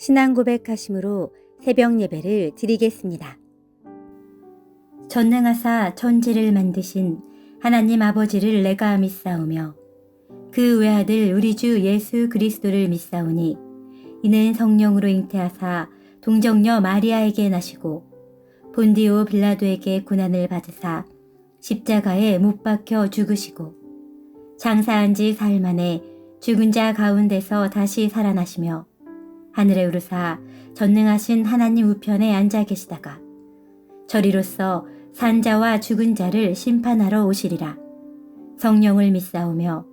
신앙 고백하심으로 새벽 예배를 드리겠습니다. 전능하사 천지를 만드신 하나님 아버지를 내가 믿사오며 그 외아들 우리 주 예수 그리스도를 믿사오니 이는 성령으로 잉태하사 동정녀 마리아에게 나시고 본디오 빌라도에게 고난을 받으사 십자가에 못 박혀 죽으시고 장사한 지 사흘 만에 죽은 자 가운데서 다시 살아나시며 하늘에 오르사 전능하신 하나님 우편에 앉아 계시다가 저리로서 산 자와 죽은 자를 심판하러 오시리라. 성령을 믿사오며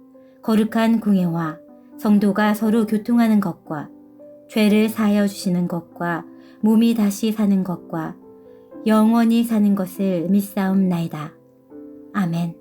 거룩한 공예와 성도가 서로 교통하는 것과 죄를 사하여 주시는 것과 몸이 다시 사는 것과 영원히 사는 것을 믿사옵나이다. 아멘.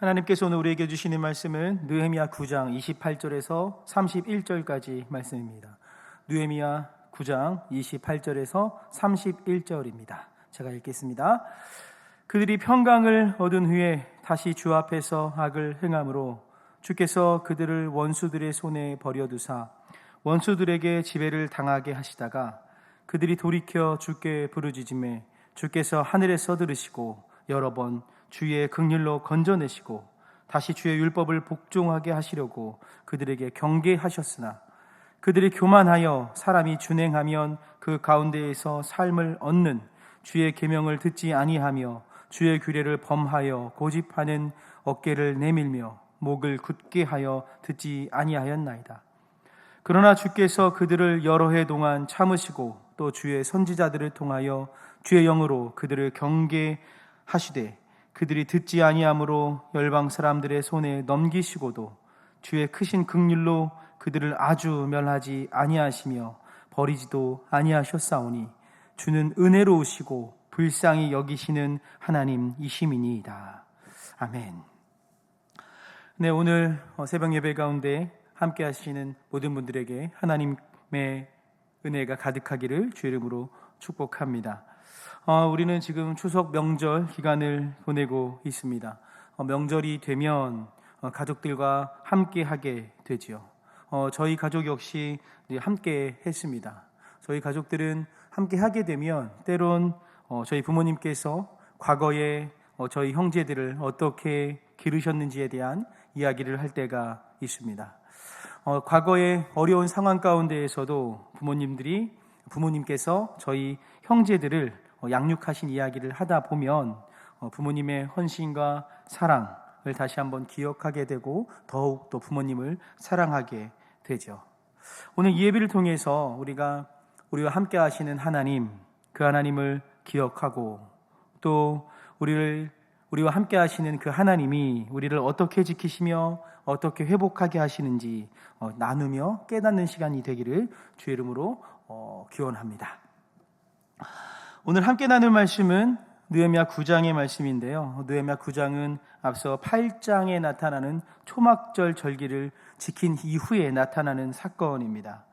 하나님께서 오늘 우리에게 주시는 말씀은 느헤미야 9장 28절에서 31절까지 말씀입니다. 느헤미야 9장 28절에서 31절입니다. 제가 읽겠습니다. 그들이 평강을 얻은 후에 다시 주 앞에서 악을 행함으로 주께서 그들을 원수들의 손에 버려두사 원수들에게 지배를 당하게 하시다가 그들이 돌이켜 주께 부르짖음에 주께서 하늘에서 들으시고 여러 번 주의 긍휼로 건져내시고 다시 주의 율법을 복종하게 하시려고 그들에게 경계하셨으나 그들이 교만하여 사람이 준행하면 그 가운데에서 삶을 얻는 주의 계명을 듣지 아니하며 주의 규례를 범하여 고집하는 어깨를 내밀며 목을 굳게 하여 듣지 아니하였나이다. 그러나 주께서 그들을 여러 해 동안 참으시고 또 주의 선지자들을 통하여 주의 영으로 그들을 경계하시되 그들이 듣지 아니하므로 열방 사람들의 손에 넘기시고도 주의 크신 긍휼로 그들을 아주 멸하지 아니하시며 버리지도 아니하셨사오니 주는 은혜로우시고 불쌍히 여기시는 하나님이심이니이다. 아멘. 네, 오늘 새벽 예배 가운데 함께 하시는 모든 분들에게 하나님의 은혜가 가득하기를 주의 이름으로 축복합니다. 우리는 지금 추석 명절 기간을 보내고 있습니다. 명절이 되면 가족들과 함께 하게 되지요. 저희 가족 역시 함께 했습니다. 저희 가족들은 함께 하게 되면 때론 저희 부모님께서 과거에 저희 형제들을 어떻게 기르셨는지에 대한 이야기를 할 때가 있습니다. 과거의 어려운 상황 가운데에서도 부모님께서 저희 형제들을 양육하신 이야기를 하다 보면 부모님의 헌신과 사랑을 다시 한번 기억하게 되고 더욱 또 부모님을 사랑하게 되죠. 오늘 이 예배를 통해서 우리와 함께 하시는 하나님, 그 하나님을 기억하고 또 우리와 함께 하시는 그 하나님이 우리를 어떻게 지키시며 어떻게 회복하게 하시는지 나누며 깨닫는 시간이 되기를 주의 이름으로 기원합니다. 오늘 함께 나눌 말씀은 느헤미야 9장의 말씀인데요. 느헤미야 9장은 앞서 8장에 나타나는 초막절 절기를 지킨 이후에 나타나는 사건입니다.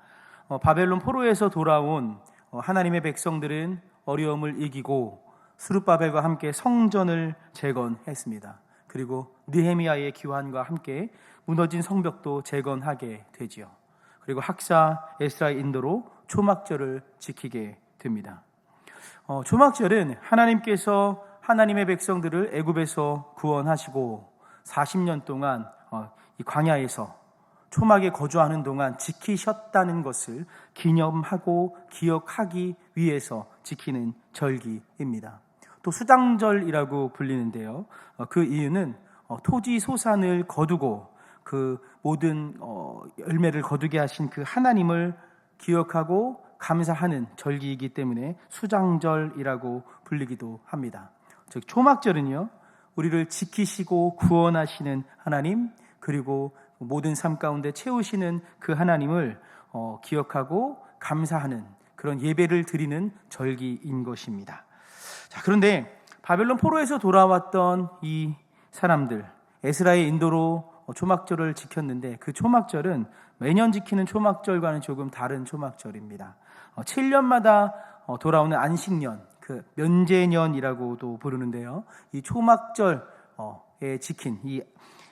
바벨론 포로에서 돌아온 하나님의 백성들은 어려움을 이기고 스룹바벨과 함께 성전을 재건했습니다. 그리고 느헤미야의 기환과 함께 무너진 성벽도 재건하게 되지요. 그리고 학사 에스라의 인도로 초막절을 지키게 됩니다. 초막절은 하나님께서 하나님의 백성들을 애굽에서 구원하시고 40년 동안 이 광야에서 초막에 거주하는 동안 지키셨다는 것을 기념하고 기억하기 위해서 지키는 절기입니다. 또 수장절이라고 불리는데요. 그 이유는 토지 소산을 거두고 그 모든 열매를 거두게 하신 그 하나님을 기억하고 감사하는 절기이기 때문에 수장절이라고 불리기도 합니다. 즉 초막절은요, 우리를 지키시고 구원하시는 하나님, 그리고 모든 삶 가운데 채우시는 그 하나님을 기억하고 감사하는 그런 예배를 드리는 절기인 것입니다. 자, 그런데 바벨론 포로에서 돌아왔던 이 사람들, 에스라의 인도로 초막절을 지켰는데 그 초막절은 매년 지키는 초막절과는 조금 다른 초막절입니다. 7년마다 돌아오는 안식년, 그 면제년이라고도 부르는데요. 이 초막절에 지킨 이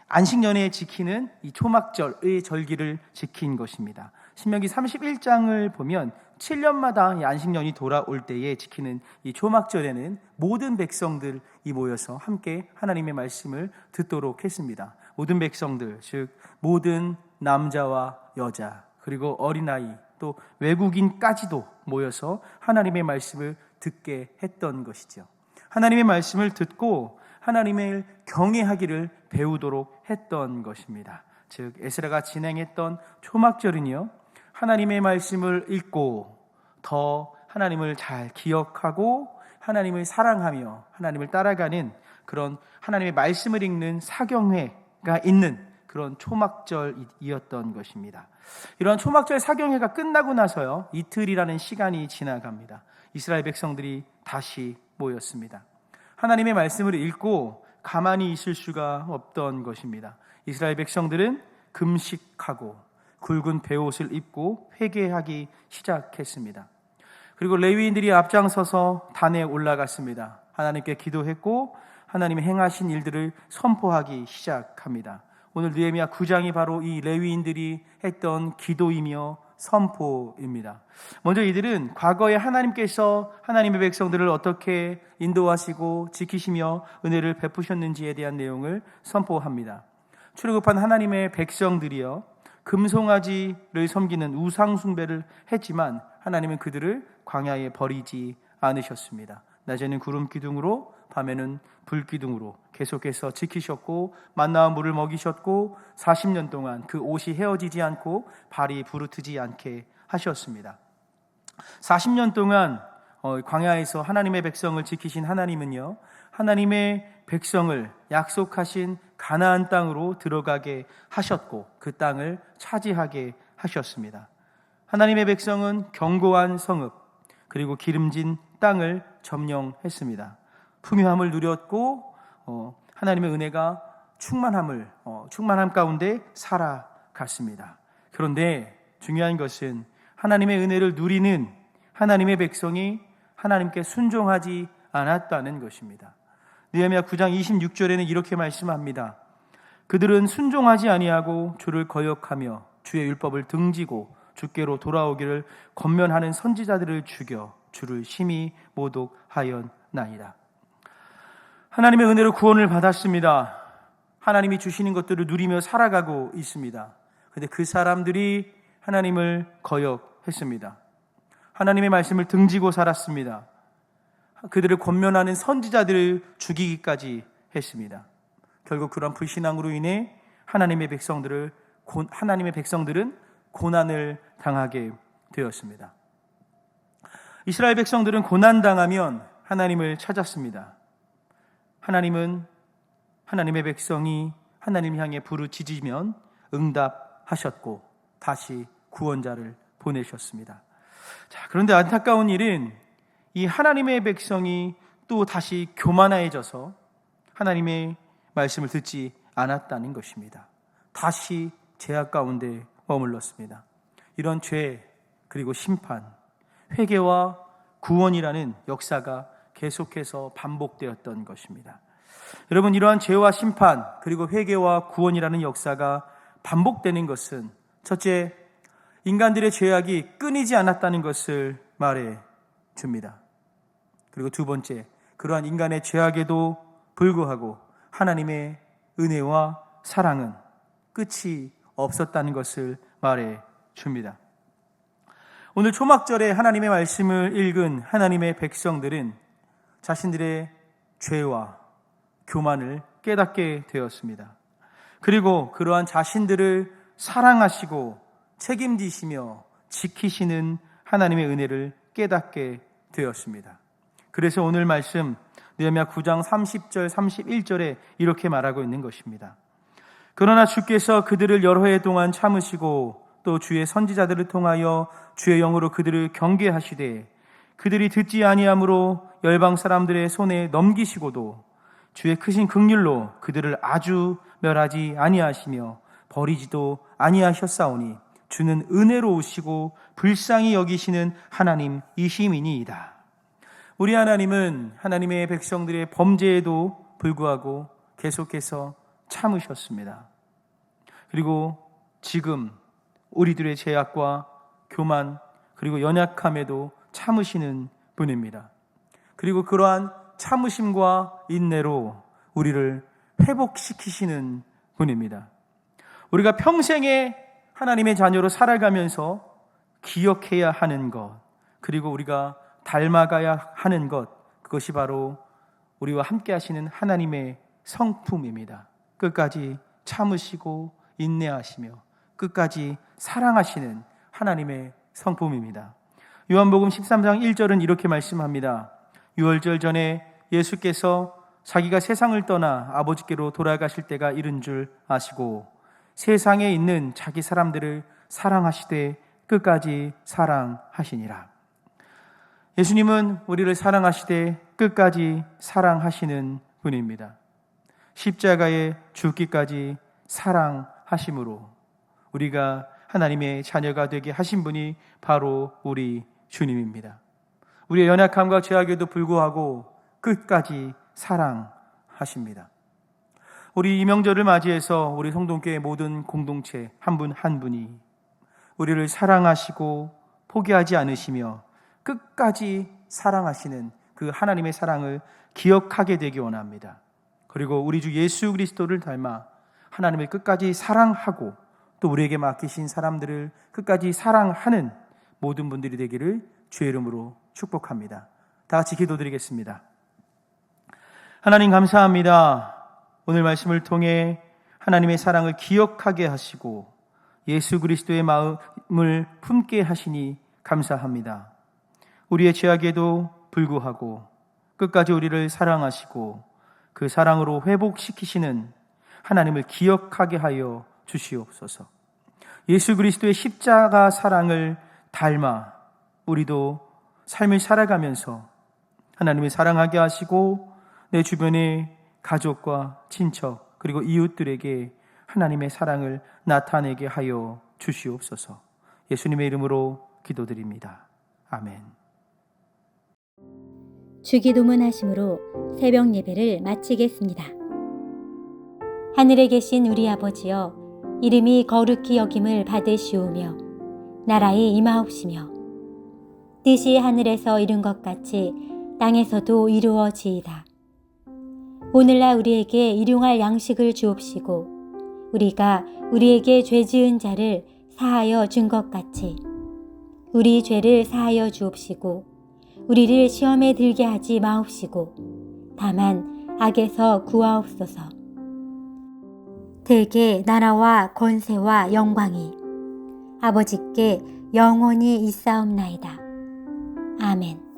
안식년에 지키는 이 초막절의 절기를 지킨 것입니다. 신명기 31장을 보면 7년마다 이 안식년이 돌아올 때에 지키는 이 초막절에는 모든 백성들이 모여서 함께 하나님의 말씀을 듣도록 했습니다. 모든 백성들, 즉 모든 남자와 여자, 그리고 어린아이, 또 외국인까지도 모여서 하나님의 말씀을 듣게 했던 것이죠. 하나님의 말씀을 듣고 하나님을 경외하기를 배우도록 했던 것입니다. 즉 에스라가 진행했던 초막절은요, 하나님의 말씀을 읽고 더 하나님을 잘 기억하고 하나님을 사랑하며 하나님을 따라가는 그런 하나님의 말씀을 읽는 사경회가 있는 그런 초막절이었던 것입니다. 이러한 초막절 사경회가 끝나고 나서요, 이틀이라는 시간이 지나갑니다. 이스라엘 백성들이 다시 모였습니다. 하나님의 말씀을 읽고 가만히 있을 수가 없던 것입니다. 이스라엘 백성들은 금식하고 굵은 베옷을 입고 회개하기 시작했습니다. 그리고 레위인들이 앞장서서 단에 올라갔습니다. 하나님께 기도했고 하나님의 행하신 일들을 선포하기 시작합니다. 오늘 느헤미야 9장이 바로 이 레위인들이 했던 기도이며 선포입니다. 먼저 이들은 과거에 하나님께서 하나님의 백성들을 어떻게 인도하시고 지키시며 은혜를 베푸셨는지에 대한 내용을 선포합니다. 출애굽한 하나님의 백성들이요 금송아지를 섬기는 우상 숭배를 했지만 하나님은 그들을 광야에 버리지 않으셨습니다. 낮에는 구름 기둥으로 밤에는 불 기둥으로 계속해서 지키셨고 만나와 물을 먹이셨고 40년 동안 그 옷이 헤어지지 않고 발이 부르트지 않게 하셨습니다. 40년 동안 광야에서 하나님의 백성을 지키신 하나님은요, 하나님의 백성을 약속하신 가나안 땅으로 들어가게 하셨고 그 땅을 차지하게 하셨습니다. 하나님의 백성은 견고한 성읍 그리고 기름진 땅을 점령했습니다. 풍요함을 누렸고 하나님의 은혜가 충만함 가운데 살아갔습니다. 그런데 중요한 것은 하나님의 은혜를 누리는 하나님의 백성이 하나님께 순종하지 않았다는 것입니다. 느헤미야 9장 26절에는 이렇게 말씀합니다. 그들은 순종하지 아니하고 주를 거역하며 주의 율법을 등지고 주께로 돌아오기를 권면하는 선지자들을 죽여 주를 심히 모독하였나이다. 하나님의 은혜로 구원을 받았습니다. 하나님이 주시는 것들을 누리며 살아가고 있습니다. 그런데 그 사람들이 하나님을 거역했습니다. 하나님의 말씀을 등지고 살았습니다. 그들을 권면하는 선지자들을 죽이기까지 했습니다. 결국 그런 불신앙으로 인해 하나님의 백성들은 고난을 당하게 되었습니다. 이스라엘 백성들은 고난당하면 하나님을 찾았습니다. 하나님은 하나님의 백성이 하나님 향해 부르짖으면 응답하셨고 다시 구원자를 보내셨습니다. 자, 그런데 안타까운 일은 이 하나님의 백성이 또 다시 교만해져서 하나님의 말씀을 듣지 않았다는 것입니다. 다시 죄악 가운데 머물렀습니다. 이런 죄 그리고 심판, 회개와 구원이라는 역사가 계속해서 반복되었던 것입니다. 여러분, 이러한 죄와 심판 그리고 회개와 구원이라는 역사가 반복되는 것은 첫째, 인간들의 죄악이 끊이지 않았다는 것을 말해 줍니다. 그리고 두 번째, 그러한 인간의 죄악에도 불구하고 하나님의 은혜와 사랑은 끝이 없었다는 것을 말해 줍니다. 오늘 초막절에 하나님의 말씀을 읽은 하나님의 백성들은 자신들의 죄와 교만을 깨닫게 되었습니다. 그리고 그러한 자신들을 사랑하시고 책임지시며 지키시는 하나님의 은혜를 깨닫게 되었습니다. 그래서 오늘 말씀 느헤미야 9장 30절 31절에 이렇게 말하고 있는 것입니다. 그러나 주께서 그들을 여러 해 동안 참으시고 또 주의 선지자들을 통하여 주의 영으로 그들을 경계하시되 그들이 듣지 아니함으로 열방 사람들의 손에 넘기시고도 주의 크신 긍휼로 그들을 아주 멸하지 아니하시며 버리지도 아니하셨사오니 주는 은혜로우시고 불쌍히 여기시는 하나님이심이니이다. 우리 하나님은 하나님의 백성들의 범죄에도 불구하고 계속해서 참으셨습니다. 그리고 지금 우리들의 죄악과 교만 그리고 연약함에도 참으시는 분입니다. 그리고 그러한 참으심과 인내로 우리를 회복시키시는 분입니다. 우리가 평생에 하나님의 자녀로 살아가면서 기억해야 하는 것, 그리고 우리가 닮아가야 하는 것, 그것이 바로 우리와 함께 하시는 하나님의 성품입니다. 끝까지 참으시고 인내하시며 끝까지 사랑하시는 하나님의 성품입니다. 요한복음 13장 1절은 이렇게 말씀합니다. 유월절 전에 예수께서 자기가 세상을 떠나 아버지께로 돌아가실 때가 이른 줄 아시고 세상에 있는 자기 사람들을 사랑하시되 끝까지 사랑하시니라. 예수님은 우리를 사랑하시되 끝까지 사랑하시는 분입니다. 십자가에 죽기까지 사랑하심으로 우리가 하나님의 자녀가 되게 하신 분이 바로 우리 주님입니다. 우리의 연약함과 죄악에도 불구하고 끝까지 사랑하십니다. 우리 이 명절을 맞이해서 우리 성동교회 모든 공동체 한 분 한 분이 우리를 사랑하시고 포기하지 않으시며 끝까지 사랑하시는 그 하나님의 사랑을 기억하게 되기 원합니다. 그리고 우리 주 예수 그리스도를 닮아 하나님을 끝까지 사랑하고 또 우리에게 맡기신 사람들을 끝까지 사랑하는 모든 분들이 되기를 주의 이름으로 축복합니다. 다 같이 기도드리겠습니다. 하나님 감사합니다. 오늘 말씀을 통해 하나님의 사랑을 기억하게 하시고 예수 그리스도의 마음을 품게 하시니 감사합니다. 우리의 죄악에도 불구하고 끝까지 우리를 사랑하시고 그 사랑으로 회복시키시는 하나님을 기억하게 하여 주시옵소서. 예수 그리스도의 십자가 사랑을 닮아 우리도 삶을 살아가면서 하나님을 사랑하게 하시고 내 주변의 가족과 친척 그리고 이웃들에게 하나님의 사랑을 나타내게 하여 주시옵소서. 예수님의 이름으로 기도드립니다. 아멘. 주기도문 하심으로 새벽 예배를 마치겠습니다. 하늘에 계신 우리 아버지여, 이름이 거룩히 여김을 받으시오며 나라의 임하옵시며 뜻이 하늘에서 이룬 것 같이 땅에서도 이루어지이다. 오늘날 우리에게 일용할 양식을 주옵시고 우리가 우리에게 죄 지은 자를 사하여 준 것 같이 우리 죄를 사하여 주옵시고 우리를 시험에 들게 하지 마옵시고 다만 악에서 구하옵소서. 대개 나라와 권세와 영광이 아버지께 영원히 있사옵나이다. 아멘.